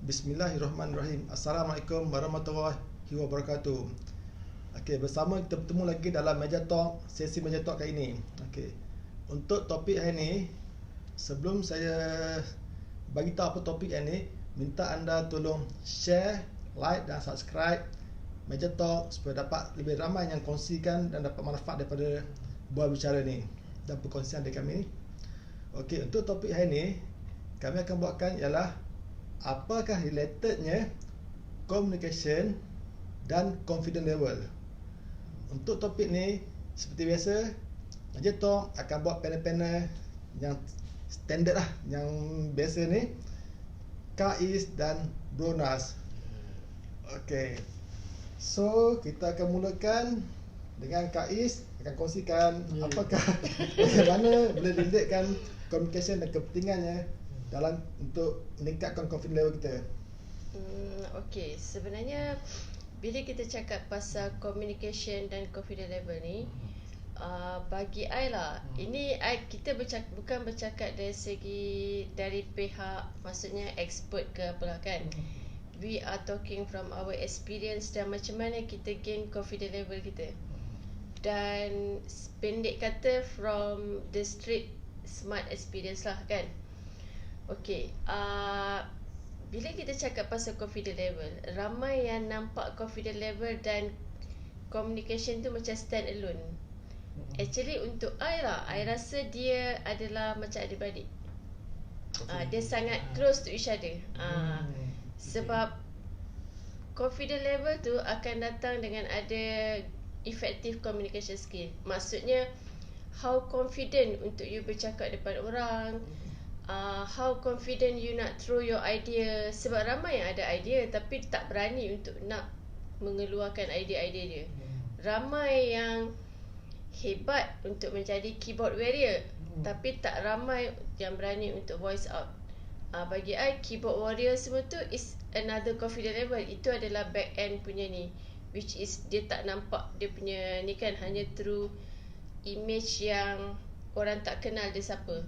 Bismillahirrahmanirrahim. Assalamualaikum warahmatullahi wabarakatuh. Okey, bersama kita bertemu lagi dalam Meja Talk, sesi Meja Talk kali ini. Okey. Untuk topik hari ini, sebelum saya bagi tahu apa topik hari ini, minta anda tolong share, like dan subscribe Meja Talk supaya dapat lebih ramai yang kongsikan dan dapat manfaat daripada buah bicara ni dan perkongsian dari kami ni. Okey, untuk topik hari ini kami akan buatkan ialah apakah relatednya communication dan confidence level. Untuk topik ni seperti biasa, Meja Talk akan buat panel-panel yang standard lah, yang biasa ni, Kais dan Bronas. Okey. So, kita akan mulakan dengan Kais akan kongsikan apakah bagaimana boleh relatekan communication dan kepentingannya dalam untuk meningkatkan confidence level kita. Okey, sebenarnya bila kita cakap pasal communication dan confidence level ni, bagi I lah, ini kita bukan bercakap dari pihak maksudnya expert ke apalah kan. We are talking from our experience dan macam mana kita gain confidence level kita. Dan pendek kata from the street smart experience lah kan. Okey, bila kita cakap pasal confidence level, ramai yang nampak confidence level dan communication tu macam stand alone. Actually untuk I rasa dia adalah macam adik-beradik. Dia sangat close to each other. Sebab confidence level tu akan datang dengan ada effective communication skill. Maksudnya how confident untuk you bercakap depan orang, how confident you nak throw your idea. Sebab ramai yang ada idea tapi tak berani untuk nak mengeluarkan idea-idea dia. Ramai yang hebat untuk menjadi keyboard warrior, tapi tak ramai yang berani untuk voice out. Bagi I, keyboard warrior semua tu is another confidence level. Itu adalah back end punya ni, which is dia tak nampak dia punya ni kan, hanya through image yang orang tak kenal dia siapa.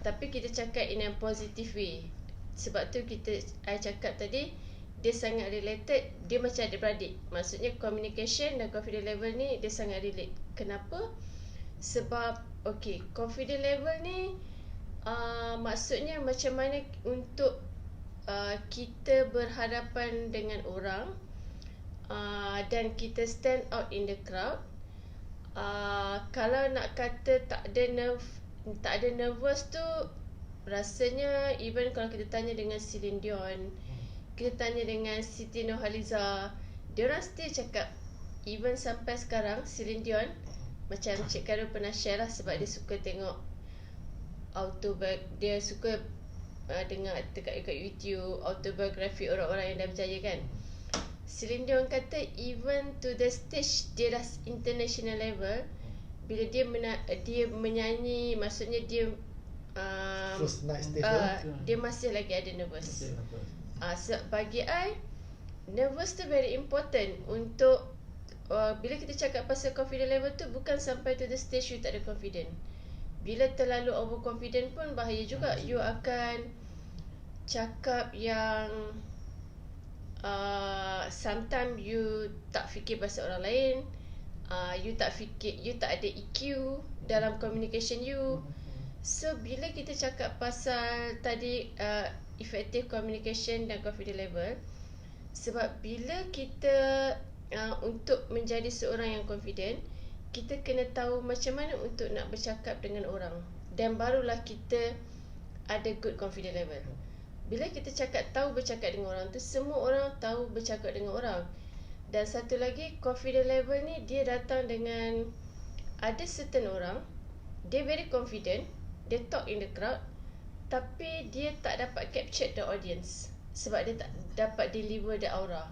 Tapi kita cakap in a positive way. Sebab tu I cakap tadi, dia sangat related. Dia macam adik-beradik. Maksudnya communication dan confidence level ni dia sangat relate. Kenapa? Sebab okay, confidence level ni maksudnya macam mana untuk kita berhadapan dengan orang, dan kita stand out in the crowd. Kalau nak kata tak ada nervous tu, rasanya even kalau kita tanya dengan Celine Dion, kita tanya dengan Siti Nurhaliza, diorang still cakap, even sampai sekarang Celine Dion, macam Cik Karo pernah share lah, sebab dia suka tengok dia suka dengar dekat YouTube autobiografi orang-orang yang dah berjaya kan. Celine Dion kata even to the stage dia dah international level, bila dia menyanyi, maksudnya dia First night stage dia masih lagi ada nervous. So bagi I, nervous tu very important untuk bila kita cakap pasal confidence level tu, bukan sampai to the stage you tak ada confident. Bila terlalu overconfident pun bahaya juga. You akan cakap yang sometimes you tak fikir pasal orang lain, you tak ada EQ dalam communication you. So bila kita cakap pasal tadi effective communication dan confidence level, sebab bila kita untuk menjadi seorang yang confident, kita kena tahu macam mana untuk nak bercakap dengan orang, dan barulah kita ada good confidence level. Bila kita tahu bercakap dengan orang tu, semua orang tahu bercakap dengan orang. Dan satu lagi, confidence level ni dia datang dengan ada certain orang, dia very confident, dia talk in the crowd, tapi dia tak dapat capture the audience sebab dia tak dapat deliver the aura.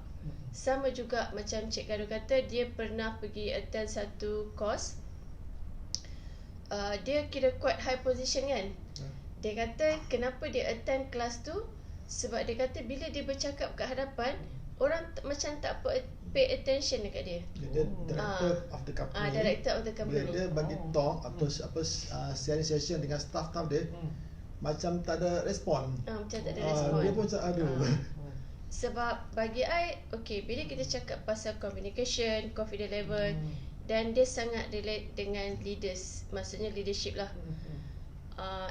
Sama juga macam Cik Karo kata, dia pernah pergi attend satu course, dia kira quite high position kan. Dia kata kenapa dia attend kelas tu, sebab dia kata bila dia bercakap kat hadapan, orang macam tak pay attention dekat dia. Dia director of the company. Director of the company. Bila dia bagi talk atau sharing session dengan staff dia, macam tak ada respon. Macam tak ada respon. Dia pun macam aduh. Sebab bagi I, okay, bila kita cakap pasal communication, confidence level, dan dia sangat relate dengan leaders, maksudnya leadership lah.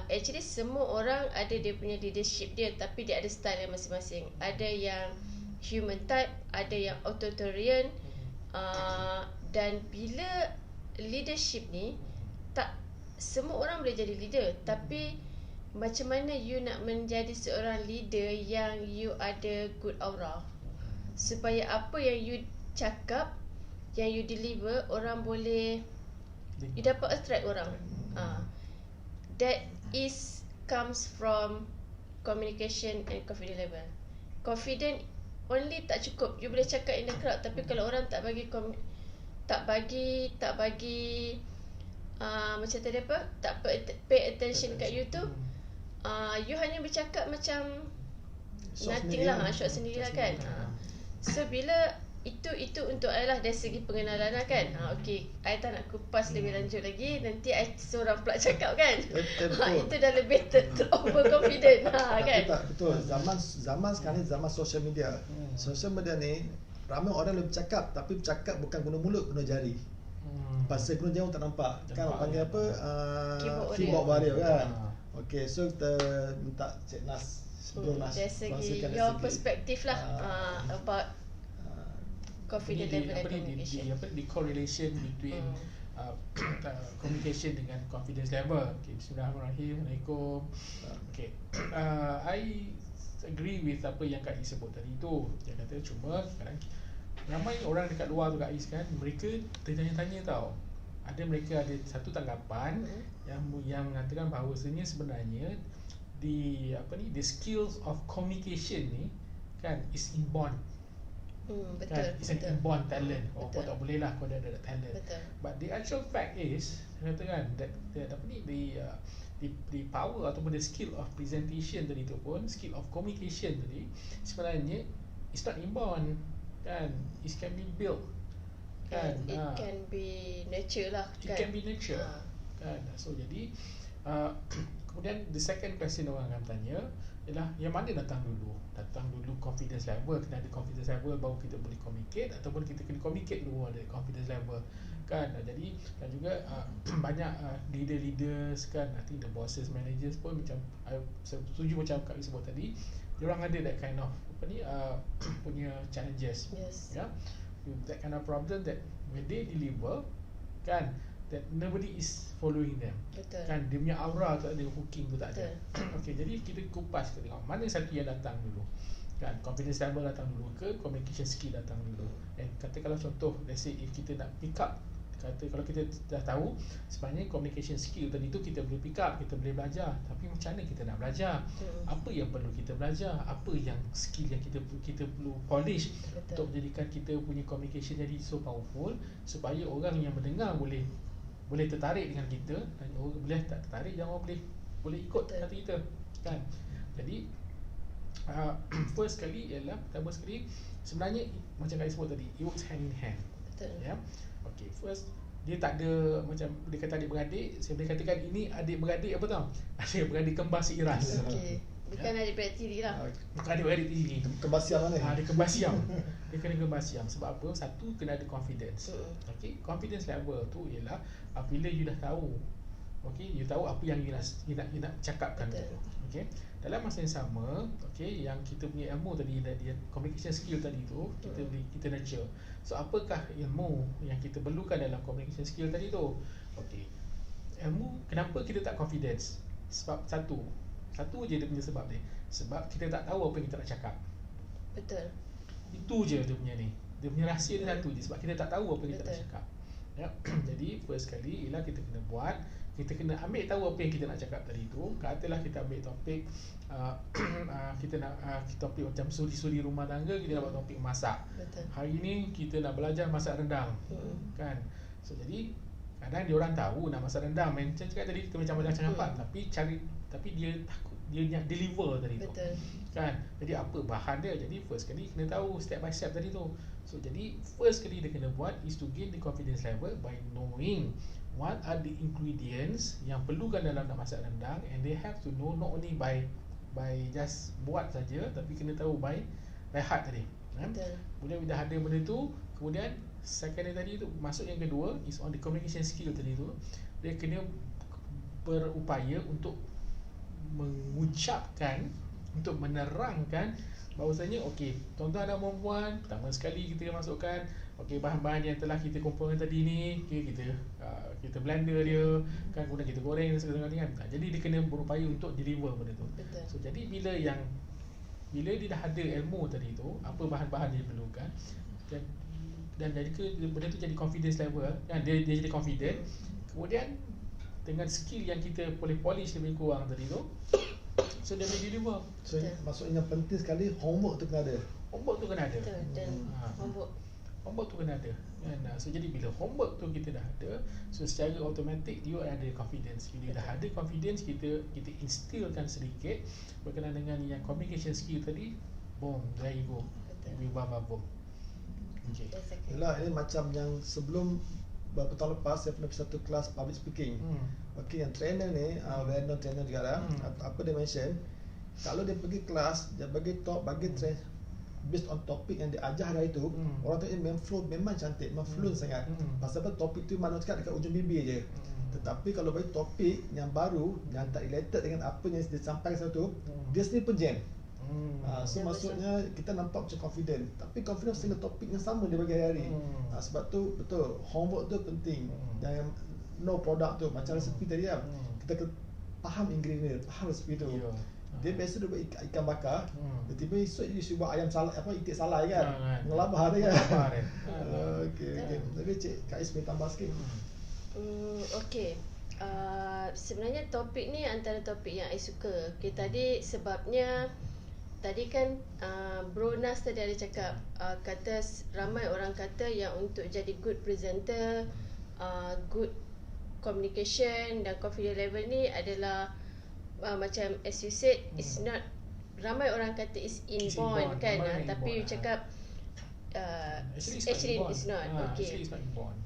Actually semua orang ada dia punya leadership dia, tapi dia ada style yang masing-masing. Ada yang human type, ada yang authoritarian, dan bila leadership ni, tak semua orang boleh jadi leader, tapi macam mana you nak menjadi seorang leader yang you ada good aura, supaya apa yang you cakap, yang you deliver, orang boleh, you dapat attract orang. That is comes from communication and confidence level. Confident only tak cukup, you boleh cakap in the crowd, tapi kalau orang tak bagi macam tadi apa, tak pay attention kat you tu, you hanya bercakap macam nothing lah, short sendiri lah kan. So bila itu untuk I lah dari segi pengenalan lah kan. Okay, I tak nak kupas lebih lanjut lagi, nanti I seorang pula cakap kan. Itu dah lebih overconfident kan. Tak, betul. Zaman sekarang ni zaman social media. Social media ni ramai orang lebih bercakap, tapi bercakap bukan guna mulut, guna jari. Pasal guna jauh tak nampak. Kan orang panggil apa? Keyboard warrior kan. Okay, so kita minta Cik Nas sebelum Nas dari segi your perspektif lah about confidence level and communication. The correlation between communication dengan confidence level. Okay, bismillahirrahmanirrahim. Assalamualaikum. Okay, I agree with apa yang Kak Is sebut tadi tu. Dia kata cuma sekarang ramai orang dekat luar tu Kak Is kan, mereka tertanya-tanya tau. Mereka ada satu tanggapan yang mengatakan bahawasanya sebenarnya the skills of communication ni kan is inborn. Betul, kan? It's an inborn talent. Kau tak boleh lah kau ada talent. Betul. But the actual fact is, katakan that the power ataupun the skill of presentation tadi tu pun, skill of communication tadi sebenarnya it's not inborn kan, it can be built kan. It can be nurture lah kan. It can be nurture kan. So jadi kemudian the second question orang akan tanya ialah yang mana datang dulu confidence level. Kena ada confidence level baru kita boleh communicate, ataupun kita kena communicate dulu ada confidence level kan. Jadi dan juga banyak leaders kan, I think the bosses, managers pun macam saya setuju macam Kak sebut tadi, diorang ada that kind of punya challenges. Yes. Yeah, that kind of problem that when they deliver kan, that nobody is following them. Betul. Kan dia punya aura tak ada, hooking tu tak ada. Betul. Okay, jadi kita kupas, kita tengok mana satu yang datang dulu. Kan, confidence level datang dulu ke communication skill datang dulu. And kata kalau contoh, let's say if kita nak pick up, kata kalau kita dah tahu sebenarnya communication skill tadi tu kita boleh pick up, kita boleh belajar, tapi macam mana kita nak belajar? Apa yang perlu kita belajar? Apa yang skill yang kita perlu polish untuk menjadikan kita punya communication jadi so powerful, supaya orang yang mendengar boleh tertarik dengan kita, dan orang boleh tak tertarik, dan orang boleh ikut kata kita kan. Jadi first kali ialah pertama sekali sebenarnya macam saya sebut tadi, it works hand in hand. Betul. Ya. Okay, first dia tak ada macam dia kata adik-beradik, saya boleh katakan ini adik-beradik apa tau? Adik-beradik kembar seiras. Okey. Bukan adik-beradik tiri lah. Bukan adik-beradik tiri. Kembar siam ni. Dia kembar siam. Dia kena kembar siam. Sebab apa? Satu, kena ada confidence. Okay, confidence level tu ialah apabila you dah tahu, okay, you tahu apa yang you nak cakapkan tu. Okay, dalam masa yang sama, okay, yang kita punya ilmu tadi, dia communication skill tadi tu kita nurture. So apakah ilmu yang kita perlukan dalam communication skill tadi tu? Okay, ilmu, kenapa kita tak confidence? Sebab satu je dia punya sebab dia. Sebab kita tak tahu apa yang kita nak cakap. Betul. Itu je dia punya ni. Dia punya rahsia dia satu je, sebab kita tak tahu apa yang kita nak cakap. Ya. Jadi first kali ialah kita kena buat, kita kena ambil tahu apa yang kita nak cakap tadi tu. Katalah kita ambil topik kita nak topik macam suri-suri rumah tangga, kita dapat topik masak. Betul. Hari ni kita nak belajar masak rendang. Kan? So jadi kadang dia orang tahu nak masak rendang, macam cakap tadi kita macam-macam apa, tapi dia takut, dia nak deliver tadi tu. Betul. Kan? Jadi apa bahan dia? Jadi first kali kena tahu step by step tadi tu. So jadi first kali dia kena buat is to gain the confidence level by knowing what are the ingredients yang perlukan dalam nak masak rendang, and they have to know not only by just buat saja, tapi kena tahu by heart tadi. Betul. Kemudian bila ada benda tu, kemudian second tadi tu, masuk yang kedua is on the communication skill tadi tu. Dia kena berupaya untuk mengucapkan, untuk menerangkan bahawasanya okey, tuan-tuan dan puan-puan, pertama sekali kita masukkan okey bahan-bahan yang telah kita kumpulkan tadi ni, okay, kita blender dia kan, kemudian kita goreng dan segala-galanya kan. Jadi dia kena berupaya untuk deliver benda tu. Betul. So jadi bila dia dah ada ilmu tadi tu, apa bahan-bahan dia perlukan, dan jadi benda tu jadi confidence level kan, dia jadi confident. Kemudian dengan skill yang kita boleh polish lebih kurang tadi tu, so dia boleh deliver. So maksudnya penting sekali homework tu kena ada. Homework tu kena ada. Betul. Dan Homework tu kena ada kan? So jadi bila homework tu kita dah ada, so secara automatic you ada confidence. Bila dah ada confidence, kita instillkan sedikit berkenaan dengan yang communication skill tadi, boom, there you go. We boom. Okay. Yalah, ini macam yang sebelum beberapa tahun lepas saya pernah pergi satu kelas public speaking. Okey, yang trainer ni well-known trainer juga lah. Apa dia mention, kalau dia pergi kelas, dia bagi talk, bagi train based on topik yang dia ajar hari tu, orang tu memang flow, memang cantik, memang fluent sangat. Pasal apa, topik tu mana cakap dekat ujung bibir je. Tetapi kalau bagi topik yang baru, yang tak related dengan apa yang dia sampaikan tu, dia sendiri pun jam. So maksudnya kita nampak macam confident, tapi confident dengan topik yang sama dia bagi hari-hari. Sebab tu betul, homework tu penting. Jangan know product tu, macam resepi tadi lah, kita faham ingredient, faham resepi tu. Dia biasa dia buat ikan bakar, tiba-tiba esok dia buat ayam salai, itik salai kan, ngelabah dia kan. Okey. Tapi Cik Kak Is boleh tambah sikit. Okey. Sebenarnya topik ni antara topik yang I suka. Okay, tadi sebabnya tadi kan Bro Nas tadi ada cakap, kata ramai orang kata yang untuk jadi good presenter, good communication dan confidence level ni adalah macam as you said, it's not, ramai orang kata it's inborn kan, tapi you cakap actually it's not. Okay,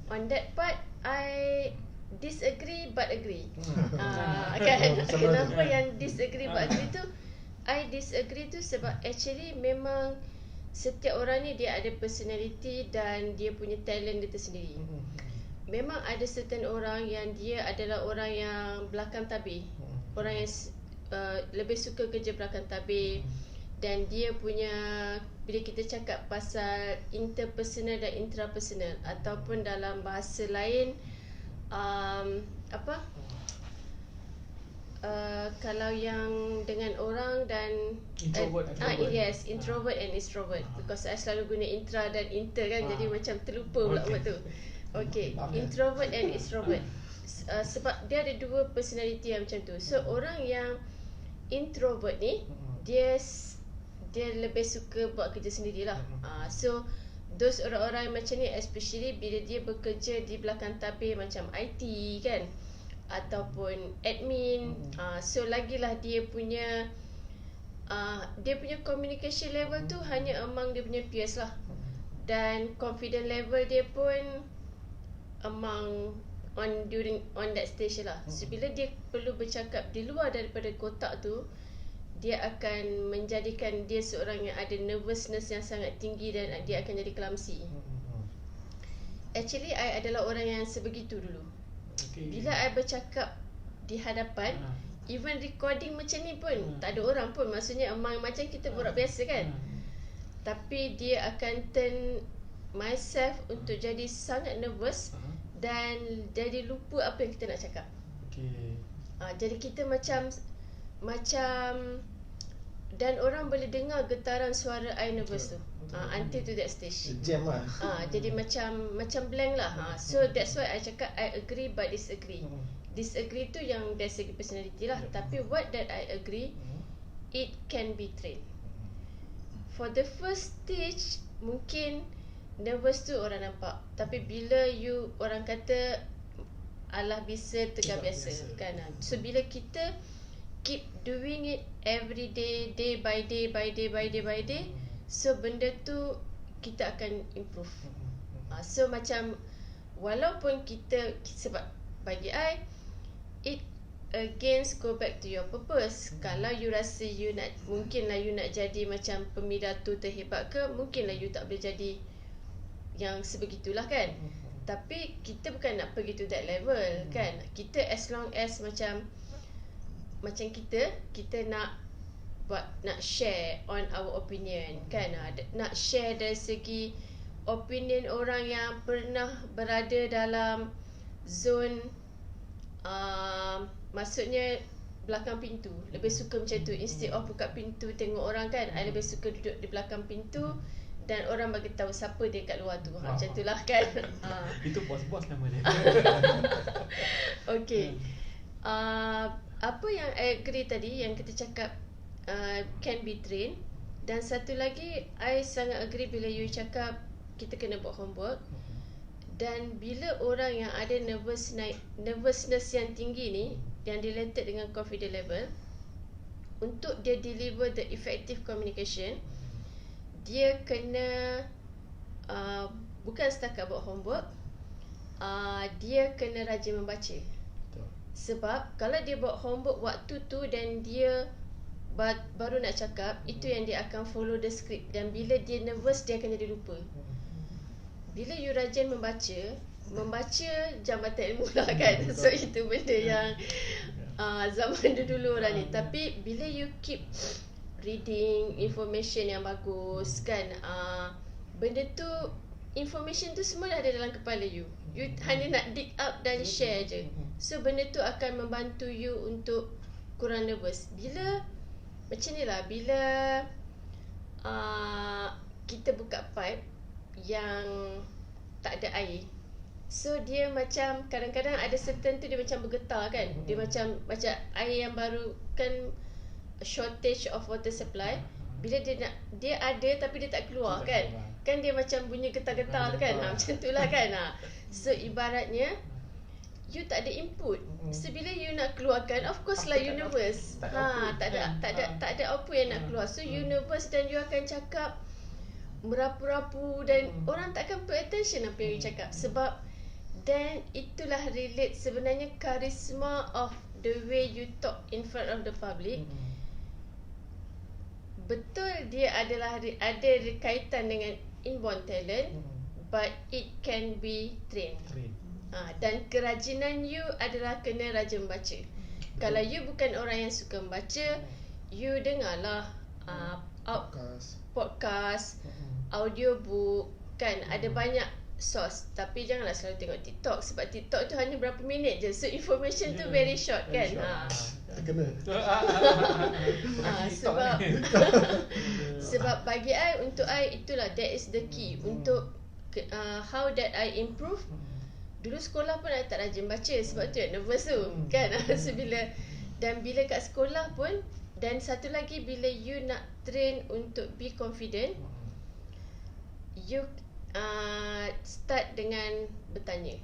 on that part I disagree but agree. Kan, kenapa yang disagree but agree tu, I disagree tu sebab actually memang setiap orang ni dia ada personality dan dia punya talent dia tersendiri. Memang ada certain orang yang dia adalah orang yang belakang tabir, orang yang lebih suka kerja belakang tabir, dan dia punya, bila kita cakap pasal interpersonal dan intrapersonal, ataupun dalam bahasa lain kalau yang dengan orang dan introvert yes, introvert and extrovert, because I selalu guna intra dan inter kan, jadi macam terlupa pula buat tu. Okay, introvert and extrovert, sebab dia ada dua personality yang macam tu. So orang yang introvert ni, dia lebih suka buat kerja sendirilah. So those orang-orang macam ni, especially bila dia bekerja di belakang tabir macam IT kan, ataupun admin, so lagilah dia punya communication level tu hanya among dia punya peers lah, dan confidence level dia pun among on that stage lah. So bila dia perlu bercakap di luar daripada kotak tu, dia akan menjadikan dia seorang yang ada nervousness yang sangat tinggi, dan dia akan jadi clumsy. Actually I adalah orang yang sebegitu dulu. Bila I bercakap di hadapan, even recording macam ni pun tak ada orang pun, maksudnya macam kita borak biasa kan, tapi dia akan turn myself untuk jadi sangat nervous, dan jadi lupa apa yang kita nak cakap. Jadi kita macam dan orang boleh dengar getaran suara I nervous tu, until to that stage. Jam lah. Jadi macam blank lah. So that's why I cakap I agree but disagree. Disagree tu yang dari segi personality lah, tapi what that I agree, it can be trained. For the first stage mungkin nervous tu orang nampak, tapi bila you, orang kata alah bisa tegar biasa kan. So bila kita keep doing it every day, day by day, so benda tu kita akan improve. So macam walaupun kita, sebab bagi I, it against go back to your purpose. Kalau you rasa you nak, mungkinlah you nak jadi macam pemidatu terhebat ke, mungkinlah you tak boleh jadi yang sebegitulah kan. Tapi kita bukan nak pergi to that level kan. Kita as long as macam kita nak share on our opinion kan. Nak share dari segi opinion orang yang pernah berada dalam zone maksudnya belakang pintu. Lebih suka macam tu. Instead of buka pintu tengok orang kan, I lebih suka duduk di belakang pintu dan orang bagi tahu siapa dia kat luar tu. Macam itulah kan. Itu bos-bos nama dia. Okay. Apa yang I agree tadi yang kita cakap can be trained. Dan satu lagi I sangat agree bila you cakap kita kena buat homework. Dan bila orang yang ada nervousness yang tinggi ni, yang related dengan confidence level, untuk dia deliver the effective communication, dia kena bukan setakat buat homework, dia kena rajin membaca. Sebab kalau dia buat homework waktu tu dan dia baru nak cakap, itu yang dia akan follow the script. Dan bila dia nervous, dia akan jadi lupa. Bila you rajin membaca jambatan ilmu lah kan. So itu benda yang zaman dulu orang ni. Tapi bila you keep reading information yang bagus kan, benda tu, information tu semua dah ada dalam kepala you. You hanya nak dig up dan share je. So benda tu akan membantu you untuk kurang nervous. Bila macam ni lah, bila kita buka pipe yang tak ada air, so dia macam kadang-kadang ada certain tu dia macam bergetar kan. Dia macam air yang baru kan, shortage of water supply. Bila dia ada tapi dia tak keluar kan. Kan dia macam bunyi getar-getar tu kan. Macam tu lah kan. So ibaratnya you tak ada input. So bila you nak keluarkan, of course lah you nervous. Tak ada apa yang nak keluar. So you nervous dan you akan cakap merapu-rapu dan orang takkan pay attention apa yang you cakap. Sebab then itulah relate sebenarnya charisma of the way you talk in front of the public. Betul dia adalah ada kaitan dengan inborn talent, but it can be trained. Dan kerajinan you adalah kena rajin baca. Kalau you bukan orang yang suka membaca, you dengarlah podcast, audiobook kan. Ada banyak source. Tapi janganlah selalu tengok TikTok. Sebab TikTok tu hanya berapa minit je. So information tu very short kan. Kena. Sebab bagi I, untuk I, itulah that is the key. Untuk how that I improve. Dulu sekolah pun I tak rajin baca. Sebab tu yang nervous tu kan. So bila kat sekolah pun. Dan satu lagi, bila you nak train untuk be confident, you start dengan bertanya.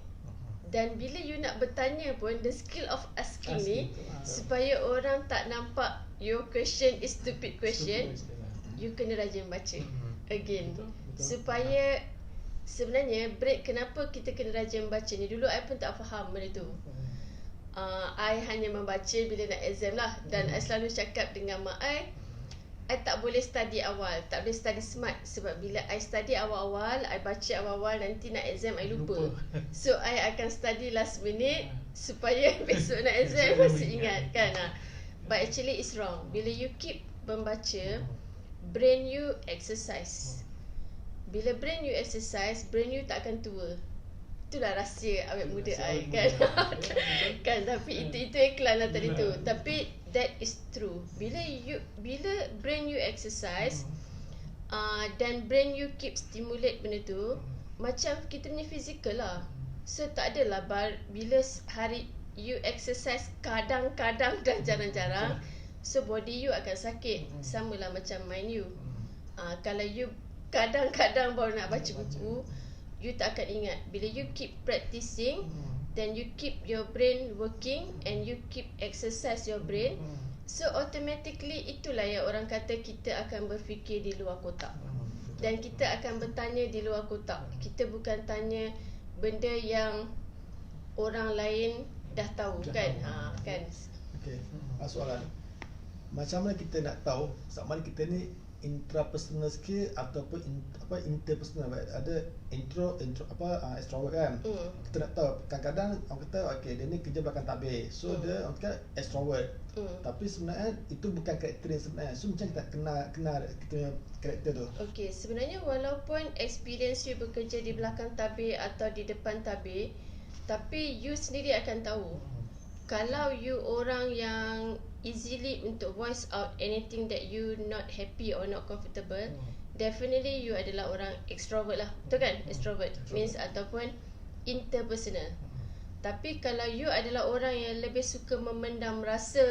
Dan bila you nak bertanya pun, the skill of asking ni, supaya orang tak nampak your question is stupid question, you kena rajin baca again. Supaya sebenarnya break kenapa kita kena rajin baca ni. Dulu I pun tak faham benda tu. I hanya membaca bila nak exam lah. Dan I selalu cakap dengan mak I tak boleh study awal, tak boleh study smart. Sebab bila I study awal-awal, I baca awal-awal, nanti nak exam I lupa. So I akan study last minute supaya besok nak exam masih ingat kan. But actually it's wrong. Bila you keep membaca, brain you exercise. Bila brain you exercise, brain you tak akan tua. Itulah rahsia awet muda I kan. Kan, tapi itu iklan lah tadi tu. Tapi that is true. Bila brain you exercise, dan brain you keep stimulate benda tu, macam kita punya physical lah. So tak adalah bila hari you exercise kadang-kadang dan jarang-jarang, so body you akan sakit. Samalah macam mind you. Kalau you kadang-kadang baru nak baca buku, you tak akan ingat. Bila you keep practicing, then you keep your brain working and you keep exercise your brain, so automatically itulah yang orang kata kita akan berfikir di luar kotak. Dan kita akan bertanya di luar kotak. Kita bukan tanya benda yang orang lain dah tahu Dah kan. tahu. Kan. Okey. Soalan. Macam mana kita nak tahu sama ada kita ni intrapersonal skill ataupun interpersonal? Ada extrovert kan. Kita nak tahu. Kadang-kadang orang kata okey dia ni kerja belakang tabir. So dia orang kata extrovert. Tapi sebenarnya itu bukan karakter yang sebenarnya. So macam kita kenal kita punya karakter tu. Okey, sebenarnya walaupun experience you bekerja di belakang tabir atau di depan tabir, tapi you sendiri akan tahu. Kalau you orang yang easily untuk voice out anything that you not happy or not comfortable, definitely you adalah orang extrovert lah. Betul kan? Extrovert means ataupun interpersonal. Tapi kalau you adalah orang yang lebih suka memendam rasa,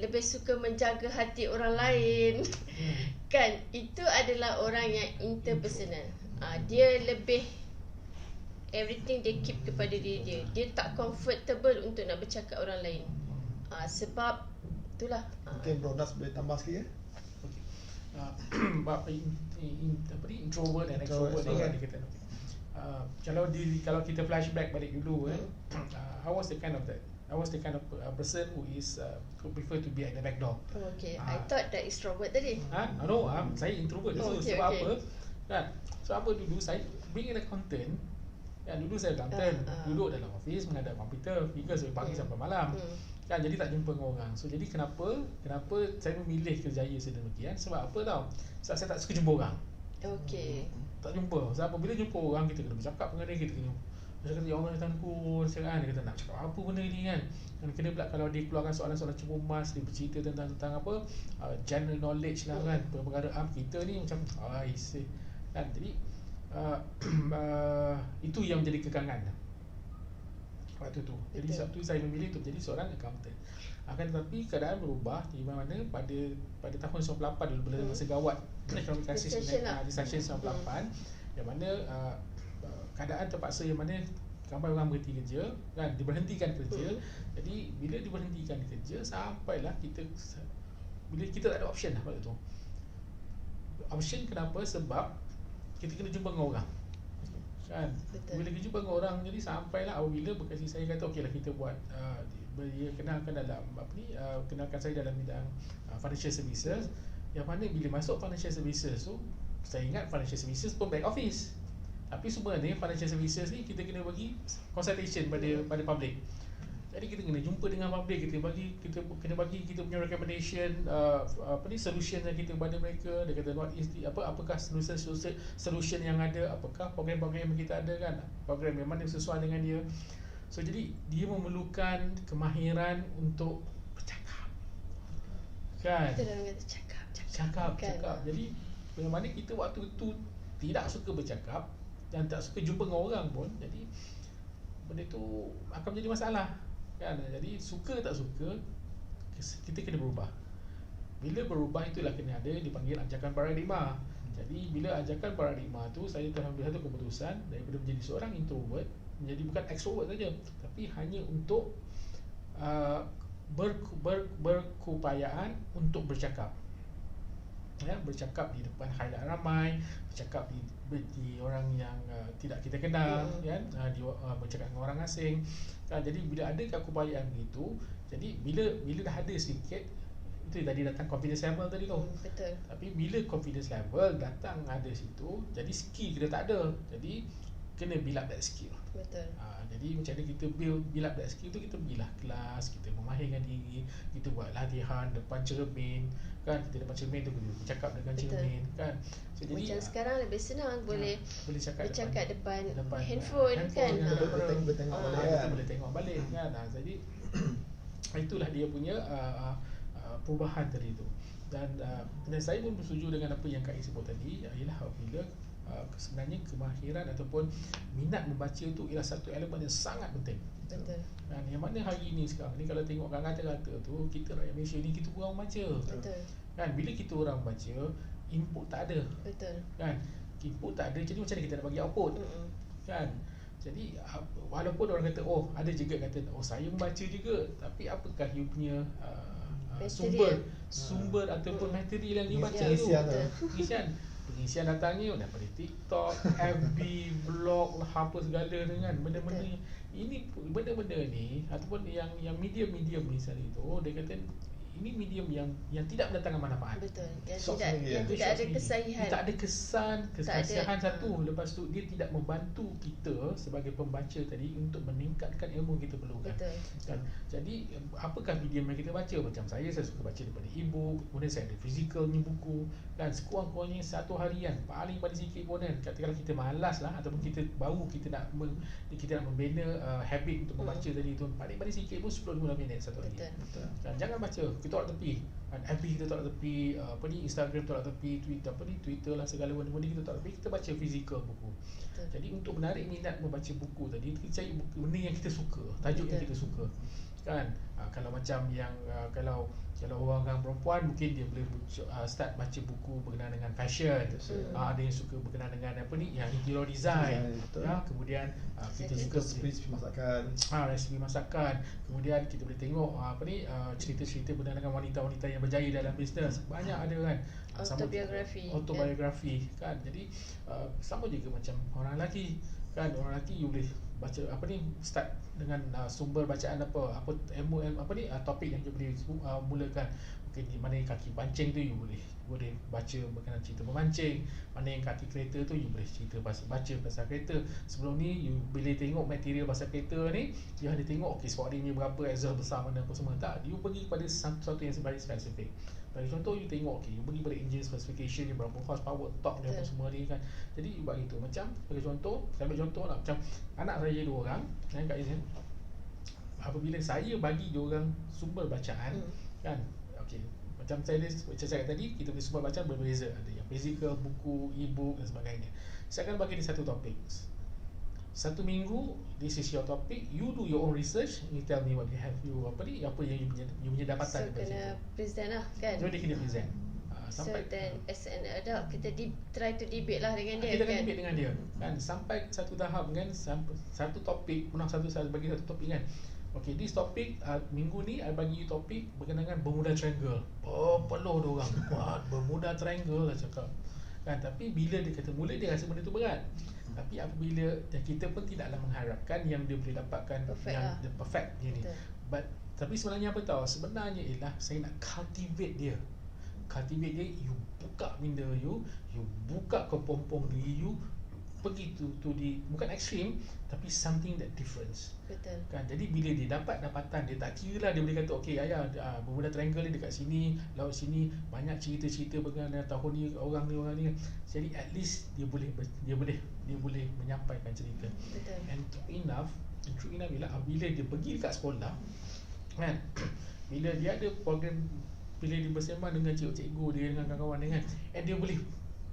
lebih suka menjaga hati orang lain, kan, itu adalah orang yang interpersonal. Dia lebih everything dia keep kepada diri dia. Dia tak comfortable untuk nak bercakap orang lain. Sebab itulah. Mungkin Bro Nas boleh tambah sikit ya? Bab introvert dan extrovert ni kan dia kata. Kalau kita flashback balik dulu I was the kind of person who prefer to be at the back door. Okay, I thought that extrovert tadi. No, saya introvert dulu. Okay, Sebab okay. apa? Kan? So apa dulu saya being an accountant. Kan dulu saya accountant, duduk dalam office menghadap komputer, because dari pagi sampai malam. Kan, jadi tak jumpa dengan orang. So jadi kenapa saya memilih kerjaya sedemikian? Sebab apa tau? Sebab saya tak suka jumpa orang. Okay. Tak jumpa. Sebab apabila jumpa orang, kita kena bercakap dengan dia, kita kena cakap ya orang datang ku, dia kata nak cakap apa benda ni kan. Dan kena pula kalau dia keluarkan soalan-soalan cepumas, dia bercerita tentang apa general knowledge lah kan, perkara kita ni macam kan. Jadi itu yang menjadi kekangan waktu tu. Jadi sebab tu saya memilih untuk menjadi seorang accountant. Akan tetapi keadaan berubah di mana pada tahun 98 dulu, bila masa gawat economic crisis recession 98, yang mana keadaan terpaksa yang mana ramai orang berhenti kerja kan, diberhentikan kerja. Jadi bila diberhentikan kerja, sampailah bila kita tak ada option lah waktu tu. Option kenapa? Sebab kita kena jumpa dengan orang kan. Bila kita jumpa dengan orang, jadi sampailah apabila berkasih saya kata okeylah kita buat dia kenalkan dalam kenalkan saya dalam bidang financial services, yang mana bila masuk financial services tu, saya ingat financial services pun back office, tapi sebenarnya financial services ni kita kena bagi consultation pada public. Jadi kita kena jumpa dengan public, kita kena bagi kita punya recommendation solution yang kita kepada mereka. Dia kata what is apakah solution yang ada, apakah program-program yang kita ada kan, program yang mana sesuai dengan dia. So jadi dia memerlukan kemahiran untuk bercakap kan. Kita dah kata cakap. Jadi yang mana kita waktu itu tidak suka bercakap dan tak suka jumpa dengan orang pun, jadi benda tu akan menjadi masalah kan. Jadi suka tak suka, kita kena berubah. Bila berubah, itulah kena ada dipanggil ajakan paradigma. Jadi bila ajakan paradigma tu, saya telah ambil satu keputusan daripada menjadi seorang introvert menjadi bukan extrovert saja, tapi hanya untuk berkeupayaan untuk bercakap. Ya, bercakap di depan khalayak ramai, bercakap di orang yang tidak kita kenal, kan, bercakap dengan orang asing. Jadi bila ada keupayaan begitu, jadi bila dah ada sikit, itu tadi datang confidence level tadi tu. Betul. Tapi bila confidence level datang ada situ, jadi skill kita tak ada. Jadi kena build up that skill. Betul. Jadi macam mana kita build up that skill tu, kita pergilah kelas, kita memahirkan diri, kita buat latihan depan cermin kan, kita depan cermin tu boleh bercakap dengan cermin kan. So, jadi macam sekarang lebih senang boleh bercakap depan handphone kan. Bertengok balik kan. Boleh tengok balik kan. Jadi itulah dia punya perubahan tadi tu. Dan saya pun bersetuju dengan apa yang Kak I sebut tadi, ialah apabila sebenarnya kemahiran ataupun minat membaca tu ialah satu elemen yang sangat penting. Betul. Dan yang mana hari ni sekarang ni kalau tengok kata-kata tu, kita rakyat Malaysia ni kita kurang baca. Betul. Kan bila kita orang baca, input tak ada. Betul. Kan? Input tak ada, jadi macam mana kita nak bagi output? Kan? Jadi walaupun orang kata ada juga kata saya membaca juga, tapi apakah you punya sumber ataupun material yang dibaca tu? Isian. pengisian datangnya daripada TikTok, FB, blog lah, apa segala dengan benda-benda ini, benda-benda ni ataupun yang medium-medium misalnya itu, dia kata ini medium yang tidak mendatangkan manfaat. Betul. Yang Short tidak sendiri, yang Dia tidak short ada sendiri. kesahihan. Dia tak ada kesihan ada. satu. Lepas tu dia tidak membantu kita sebagai pembaca tadi untuk meningkatkan ilmu kita perlukan. Betul. Kan? Jadi apakah medium yang kita baca? Macam saya suka baca daripada e-book, kemudian saya ada physicalnya buku, kan sekurang-kurangnya satu harian, paling sikit pun kan. Kalau kita malas lah ataupun kita baru kita nak membina habit untuk membaca tadi tu, paling sikit pun 10-15 minit satu hari. Betul. Kan, jangan baca, kita tolak tepi. Kan, FB kita tolak tepi, Instagram tolak tepi, Twitter lah, segala benda-benda kita tolak tepi, kita baca physical buku. Betul. Jadi untuk menarik minat membaca buku tadi, kita cari buku, benda yang kita suka, tajuk yang kita suka. Kan, kalau macam yang kalau orang perempuan mungkin dia boleh start baca buku berkenaan dengan fashion. Ada yang suka berkenaan dengan yang interior design. Kemudian kita suka resipi masakan. Resipi masakan. Kemudian kita boleh tengok cerita-cerita berkenaan dengan wanita-wanita yang berjaya dalam bisnes. Banyak ada kan. Autobiografi kan. Jadi sama juga macam orang lelaki kan. Orang lelaki you boleh baca start dengan sumber bacaan apa topik yang you boleh mulakan. Mungkin di mana yang kaki pancing tu you boleh baca berkenaan cerita memancing. Mana yang kaki kereta tu you boleh baca pasal kereta. Sebelum ni you boleh tengok material pasal kereta ni, you ada tengok sport ring ni berapa, exhaust besar mana apa semua. Tak, you pergi kepada sesuatu yang very spesifik. Bagi contoh, you tengok you pergi pada engine specification ni, berapa horsepower, torque ni apa semua ni kan. Jadi you buat gitu. Macam bagi contoh, saya ambil contoh lah, macam anak saya 2 orang kan kat sini. Apabila saya bagi 2 orang sumber bacaan kan, okey, macam saya cakap tadi, kita punya sumber bacaan berbeza. Ada yang physical, buku, e-book dan sebagainya. Saya akan bagi dia satu topik. 1 minggu, this is your topic. You do your own research. You tell me what you have. Apa yang you punya dapatan. So kena present lah kan. So dia kena present. So then as an adult, kita try to debate lah dengan dia. Kita kan? akan debate dengan dia kan, sampai satu tahap kan, satu topik, saya bagi satu topik kan. Okay, this topik minggu ni I bagi you topik berkenaan dengan Bermuda Triangle. Peluh dia orang buat Bermuda Triangle lah cakap kan. Tapi bila dia kata mula, dia rasa benda tu berat. Tapi apabila kita pun tidaklah mengharapkan yang dia boleh dapatkan perfect yang lah. perfect je ni. Tapi sebenarnya apa tahu? Sebenarnya ialah saya nak cultivate dia. You buka minda you buka kepompong diri you, pergi tu di bukan ekstrim tapi something that difference. Betul. Kan, jadi bila dia dapat dapatan, dia tak kira lah, dia boleh kata okey ayah, Bermuda Triangle ni dekat sini, laut sini, banyak cerita-cerita berkenaan tahun ni, orang ni. Jadi at least dia boleh menyampaikan cerita. Betul. And true enough bila dia pergi dekat sekolah kan, bila dia ada program, bila dia bersembang dengan cikgu dia, dengan kawan-kawan dia kan, and dia boleh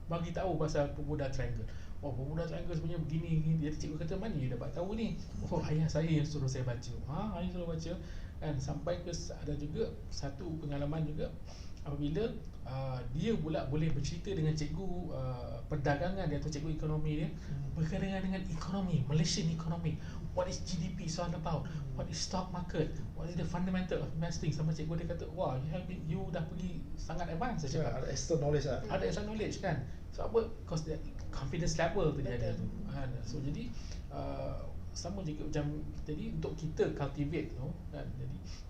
bagi tahu pasal Bermuda Triangle. Bermuda Triangle sebenarnya begini. Dia cikgu kata, mana you dapat tahu ni? Ayah saya yang suruh saya baca. Ayah suruh baca kan. Sampai ke ada juga satu pengalaman juga apabila dia pula boleh bercerita dengan cikgu perdagangan dia atau cikgu ekonomi dia berkaitan dengan ekonomi, Malaysian economy. What is GDP is all about? What is stock market? What is the fundamental of investing? Sama cikgu dia kata, wah, you dah pergi sangat advance. Saya cakap Ada extra knowledge lah. ada extra knowledge kan. So apa? Because the confidence level tu dia ada tu. So jadi sama juga macam jadi untuk kita cultivate tu kan.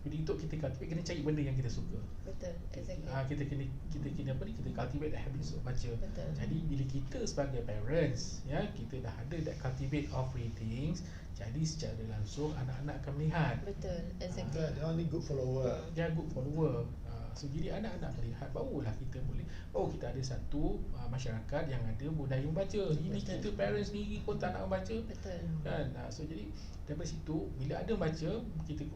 Jadi untuk kita cultivate, kena cari benda yang kita suka. Betul, exactly. Kita kena kita cultivate the habit untuk baca. Betul. Jadi bila kita sebagai parents kita dah ada that cultivate of readings, jadi secara langsung anak-anak akan melihat. Betul, exactly. Dia ni good follower. Dia good follower. So jadi anak-anak melihat, barulah kita boleh, kita ada satu masyarakat yang ada budaya membaca. Ini Betul. kita parents sendiri pun tak nak membaca. Betul. Kan? So jadi daripada situ, bila ada baca,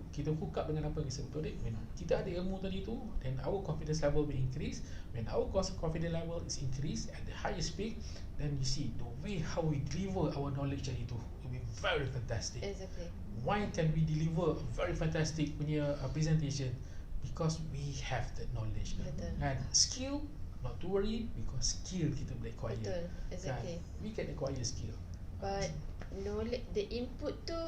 kita hook up dengan apa yang kita sebut tadi. When kita ada ilmu tadi tu, then our confidence level will increase. When our confidence level is increased at the highest peak, then you see the way how we deliver our knowledge tadi tu will be very fantastic. Exactly. Why can we deliver a very fantastic punya presentation? Because we have that knowledge. Betul. And skill, not to worry, because skill kita boleh acquire. Betul, exactly. We can acquire skill. But knowledge, the input tu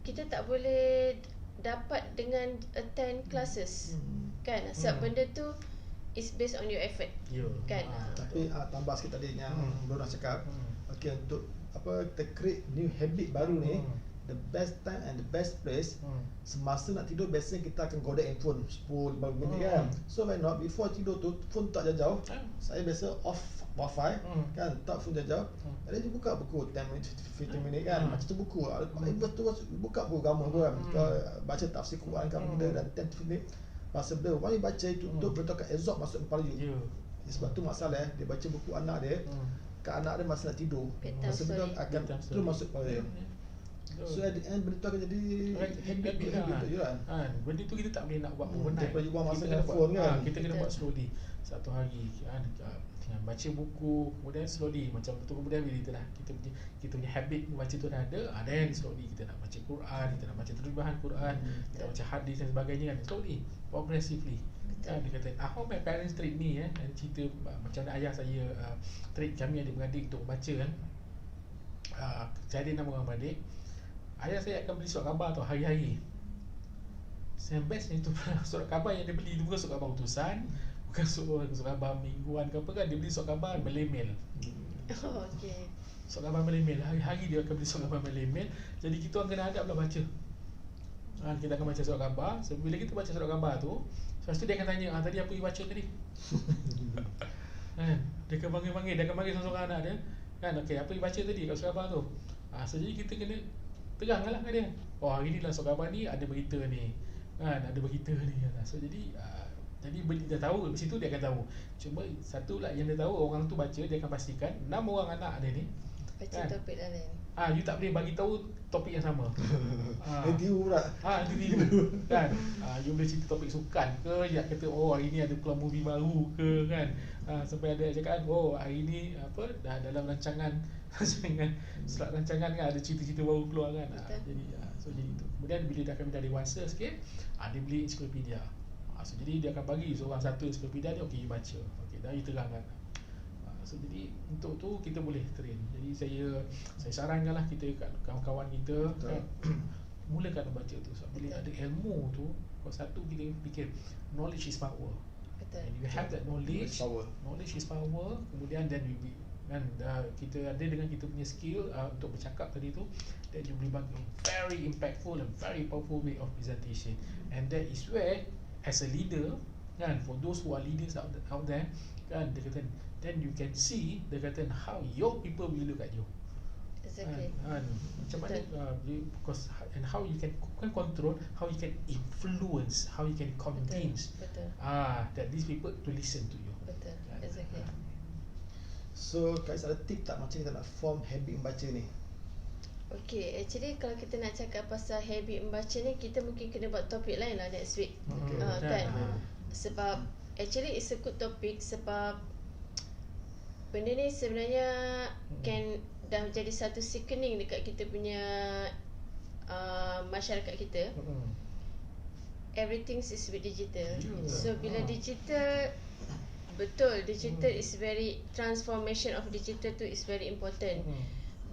kita tak boleh dapat dengan attend classes. Kan? Sebab benda tu is based on your effort. Ya. Kan? Tapi tambah sikit tadi yang Bruna cakap. Okey, untuk kita create new habit baru ni, the best time and the best place, semasa nak tidur biasanya kita akan godek handphone 10-15 minit kan. So why not before tidur tu phone tak jauh-jauh. Saya biasa off wifi kan, tak phone jauh-jauh. Ada dia buka buku 10 minit 15 minit kan. Macam tu buku. Betul buka buku agama tu kan. Baca tafsir Quran kan benda dan 10 minit. Pasal benda why baca itu untuk betul absorb masuk kepala you. Sebab tu masalah dia baca buku anak dia. Kat anak dia masa nak tidur. Masa benda akan terus masuk kepala dia. So at the end benda tu akan jadi habit gitu kan. Benda tu kita tak boleh nak buat overnight. Daripada you buang masa Kita dengan kena phone buat- kan. Kita kena buat slowly. Satu hari kan, dengan baca buku, kemudian slowly macam tu, kemudian bila kita punya habit membaca tu dah ada, then slowly kita nak baca Quran, kita nak baca terjemahan Quran, kita baca hadis dan sebagainya kan, slowly, progressively. Kan dia kata, how my parents treat me dan cerita macam mana ayah saya treat kami adik-beradik untuk membaca kan. Saya ada 6 orang beradik. Ayah saya akan beli surat khabar tu hari-hari. Yang bestnya tu surat khabar yang dia beli tu bukan surat khabar utusan, bukan surat khabar mingguan ke apa kan, dia beli surat khabar Malay-Mail. Oh, okay. Surat khabar Malay-Mail, hari-hari dia akan beli surat khabar Malay-Mail. Jadi kita orang kena hadap lah baca. Kita akan baca surat khabar. So, bila kita baca surat khabar tu, lepas tu dia akan tanya, tadi apa you baca tadi? Kan? Dia akan panggil, dia akan panggil seorang anak dia. Kan, okey, apa you baca tadi kat surat khabar tu? So jadi kita kena terang lah kat dia. Oh, hari ni lah surat khabar ni ada berita ni. Kan, ada berita ni. So jadi dia tahu, di situ dia akan tahu. Cuma satu lah yang dia tahu, orang tu baca, dia akan pastikan 6 orang anak dia ni Baca kan, topik lain. you tak boleh bagi tahu topik yang sama. Dia tiru pula. Dia tiru kan. You boleh cerita topik sukan ke, dia kata hari ni ada keluar movie baru ke kan. Sampai ada cakap hari ni dah dalam rancangan slot rancangan kan ada cerita-cerita baru keluar kan. Jadi jadi itu. Kemudian bila kami dah dewasa sikit, dia beli ensiklopedia. So jadi dia akan bagi seorang satu ensiklopedia ni, okey you baca. Okey, dah you terangkan. So jadi untuk tu kita boleh train. Jadi saya sarankanlah kita kat kawan-kawan kita kan, mulakan membaca tu. So bila ada ilmu tu, satu kita fikir knowledge is power. Betul. And you have that knowledge is power. Kemudian then kan kita ada dengan kita punya skill untuk bercakap tadi tu, then you boleh bagi very impactful and very powerful way of presentation. And that is where as a leader kan, for those who are leaders out there kan, dia kata then you can see, dia kata how your people will look at you. Exactly. Macam mana because and how you can control, how you can influence, how you can convince Betul. that these people to listen to you. Betul. Exactly. So guys, ada tip tak macam kita nak form habit membaca ni? Okay, actually kalau kita nak cakap pasal habit membaca ni, kita mungkin kena buat topik lain lah next week. Kan? Sebab actually it's a good topic, sebab benda ni sebenarnya dah jadi satu sickening dekat kita punya masyarakat kita. Everything is with digital. So bila digital, betul, digital is very, transformation of digital tu is very important.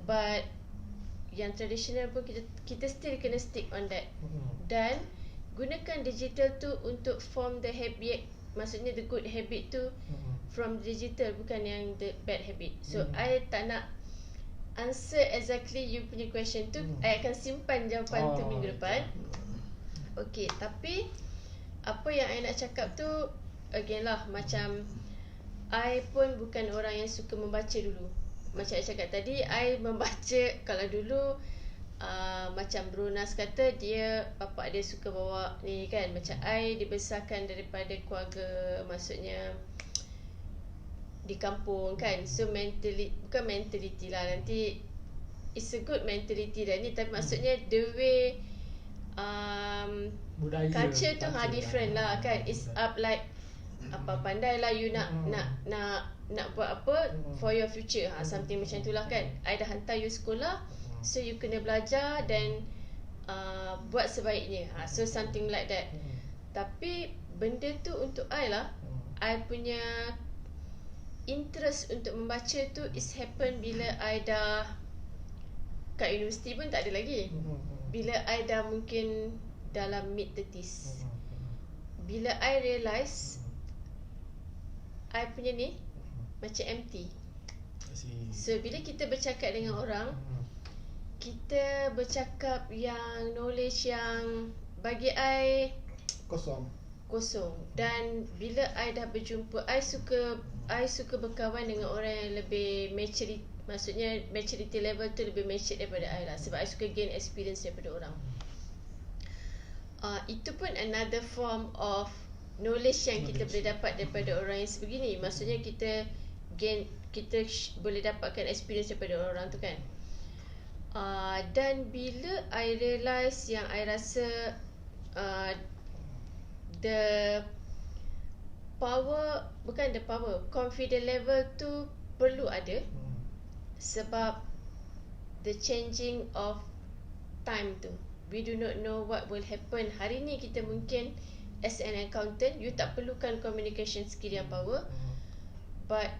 But yang traditional pun kita still kena stick on that. Dan gunakan digital tu untuk form the habit, maksudnya the good habit tu from digital, bukan yang the bad habit. So I tak nak answer exactly you punya question tu. I akan simpan jawapan tu minggu depan. Okay, tapi apa yang I nak cakap tu again lah, macam I pun bukan orang yang suka membaca dulu. Macam I cakap tadi, I membaca kalau dulu macam Brunas kata, dia bapak dia suka bawa ni kan. Macam I dibesarkan daripada keluarga, maksudnya di kampung kan. So bukan mentality lah, nanti it's a good mentality dah ni, tapi maksudnya the way budaya, culture tu different lah kan. It's up like apa pandai lah you nak buat apa for your future, something macam itulah kan. I dah hantar you sekolah, so you kena belajar dan buat sebaiknya, so something like that. Tapi benda tu untuk I lah, I punya interest untuk membaca tu is happen bila I dah kat universiti pun tak ada lagi. Bila I dah mungkin dalam mid 30s, bila I realise I punya ni macam empty. Si. So bila kita bercakap dengan orang, kita bercakap yang knowledge yang bagi I Kosong. Dan bila I dah berjumpa, I suka berkawan dengan orang yang lebih maturity, maksudnya maturity level tu lebih mature daripada I lah, sebab I suka gain experience daripada orang. Itu pun another form of knowledge yang kita boleh dapat daripada orang yang sebegini. Maksudnya kita boleh dapatkan experience daripada orang tu kan. Dan bila I realise yang I rasa confident level tu perlu ada, sebab the changing of time tu, we do not know what will happen. Hari ni kita mungkin as an accountant, you tak perlukan communication skill yang power, but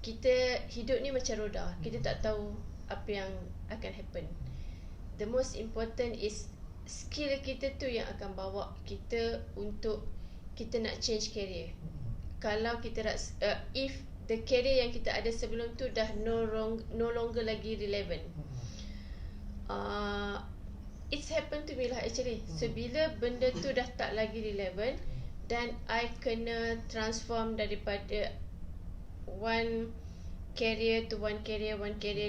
kita hidup ni macam roda, kita tak tahu apa yang akan happen. The most important is skill kita tu yang akan bawa kita untuk kita nak change career. Kalau kita if the career yang kita ada sebelum tu dah no longer lagi relevant. It's happened to me lah actually. So bila benda tu dah tak lagi relevant, dan I kena transform daripada one career to one career.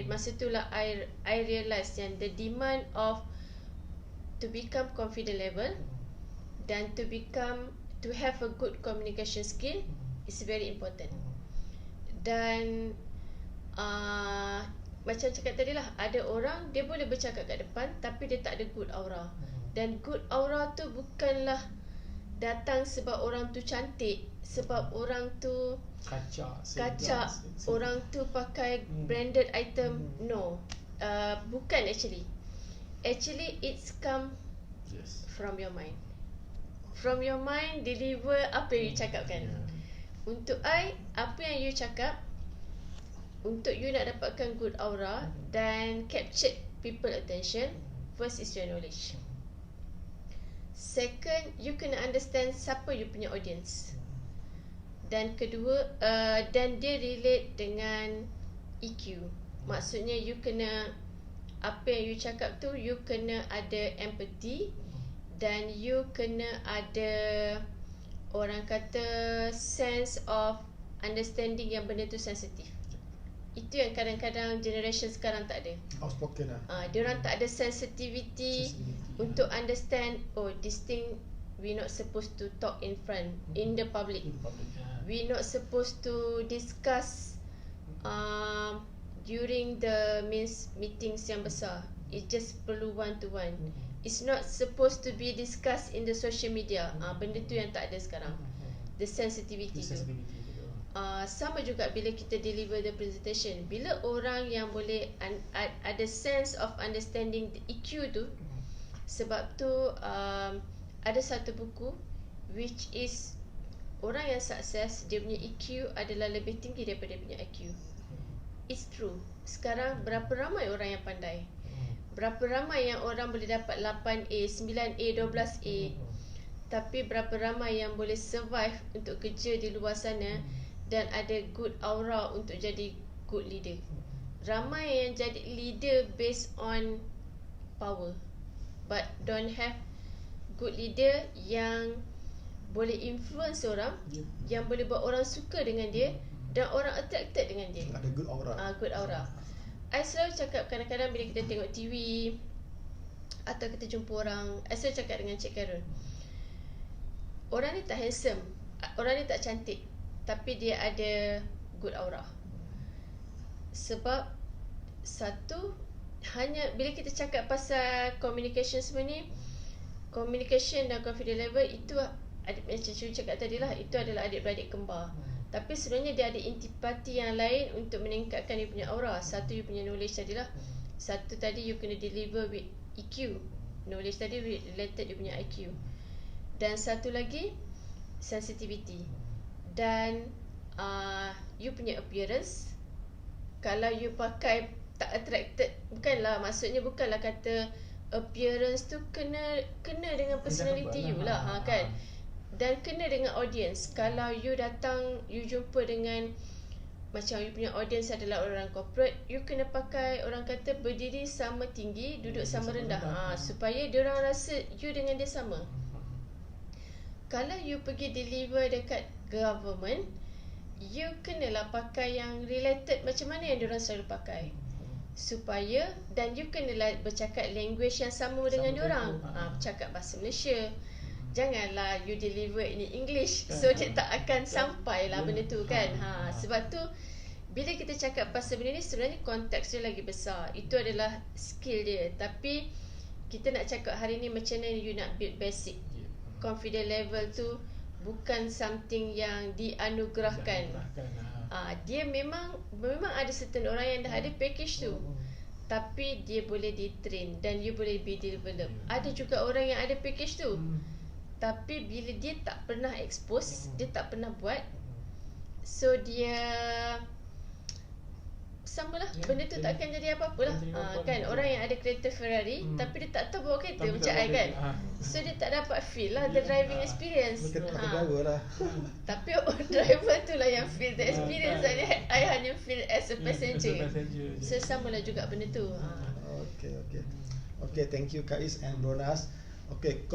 Masa tu lah I realise yang the demand of to become confident level dan to have a good communication skill is very important. Dan macam cakap tadi lah, ada orang dia boleh bercakap kat depan tapi dia tak ada good aura. Dan good aura tu bukanlah datang sebab orang tu cantik, sebab orang tu kacak, orang tu pakai branded item. No, bukan actually it's come from your mind. From your mind deliver apa yang you cakapkan. Untuk I, apa yang you cakap, untuk you nak dapatkan good aura dan capture people attention, first is your knowledge. Second, you kena understand siapa you punya audience. Dan kedua, dan dia relate dengan EQ. Maksudnya you kena, apa yang you cakap tu, you kena ada empathy, dan you kena ada, orang kata, sense of understanding yang benda tu sensitif. Itu yang kadang-kadang generation sekarang tak ada. Outspoken lah. Diorang tak ada sensitivity untuk understand, oh this thing we not supposed to talk in front, in the public. We not supposed to discuss during the meetings yang besar. It just perlu one to one. It's not supposed to be discussed in the social media. Benda tu yang tak ada sekarang. The sensitivity tu. Sama juga bila kita deliver the presentation. Bila orang yang boleh ada sense of understanding the EQ tu, sebab tu ada satu buku which is orang yang sukses, dia punya EQ adalah lebih tinggi daripada dia punya IQ. It's true. Sekarang berapa ramai orang yang pandai, berapa ramai yang orang boleh dapat 8A, 9A, 12A, tapi berapa ramai yang boleh survive untuk kerja di luar sana dan ada good aura untuk jadi good leader. Ramai yang jadi leader based on power, but don't have good leader yang boleh influence orang, yang boleh buat orang suka dengan dia dan orang attracted dengan dia. Ada good aura. Good aura. I selalu cakap, kadang-kadang bila kita tengok TV atau kita jumpa orang, I selalu cakap dengan Cik Karun, orang ni tak handsome, orang ni tak cantik, tapi dia ada good aura. Sebab satu, hanya bila kita cakap pasal communication semua ni, communication dan confidence level itu macam Cik cakap tadi lah, itu adalah adik-beradik kembar. Tapi sebenarnya dia ada intipati yang lain untuk meningkatkan dia punya aura. Satu, you punya knowledge tadi lah. Satu tadi, you kena deliver with EQ. Knowledge tadi related dia punya IQ. Dan satu lagi, sensitivity. Dan you punya appearance. Kalau you pakai tak attracted, bukanlah, bukanlah kata appearance tu kena dengan personality you lah, kan. dan kena dengan audience. Kalau you datang, you jumpa dengan macam you punya audience adalah orang corporate, you kena pakai, orang kata berdiri sama tinggi, duduk sama rendah. Supaya diorang rasa you dengan dia sama. Kalau you pergi deliver dekat government, you kenalah pakai yang related macam mana yang diorang selalu pakai. Supaya, dan you kenalah bercakap language yang sama dengan diorang. Cakap bahasa Malaysia. Janganlah you deliver ini English, so dia tak akan sampai lah benda tu kan. Sebab tu bila kita cakap pasal benda ni, sebenarnya konteks dia lagi besar. Itu adalah skill dia. Tapi kita nak cakap hari ni macam mana you nak build basic. Confidence level tu bukan something yang dianugerahkan. Dia memang ada certain orang yang dah ada package tu, tapi dia boleh di-train dan you boleh be develop. Ada juga orang yang ada package tu, tapi bila dia tak pernah expose, dia tak pernah buat, so dia samalah, benda tu tak akan jadi apa-apa lah. Kan orang yang ada kereta Ferrari tapi dia tak tahu bawa kereta macam I kan. So dia tak dapat feel lah the driving experience. Tapi driver tu lah yang feel the experience. I hanya feel as a passenger. So samalah juga benda tu. Okay, thank you Kak Is and Bronas. Okay,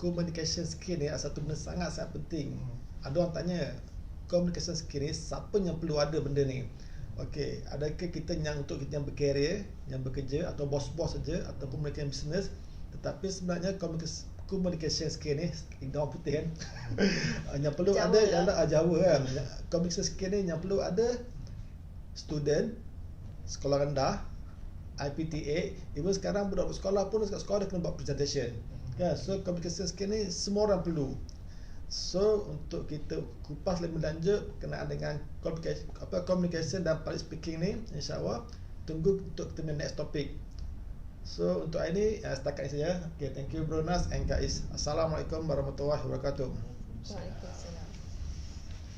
communication skill ni adalah satu benda sangat-sangat penting. Ada orang tanya, communication skill ni siapa yang perlu ada benda ni? Okay, adakah kita yang untuk kita yang berkarier, yang bekerja, atau bos-bos saja, ataupun mereka yang bisnes? Tetapi sebenarnya communication skill ni, orang putih kan, yang perlu Jawa ada ialah Jawa kan. Communication skill ni yang perlu ada student sekolah rendah, IPTA, even sekarang budak sekolah pun dekat sekolah dia kena buat presentation kan. So communication skill ni semua orang perlu. So untuk kita kupas lebih lanjut berkenaan dengan communication dan public speaking ni, insya-Allah tunggu untuk kita punya next topic. So untuk hari ni setakat ini saja. Okay, thank you Bronas and Kak Is. Assalamualaikum warahmatullahi wabarakatuh. Waalaikumsalam.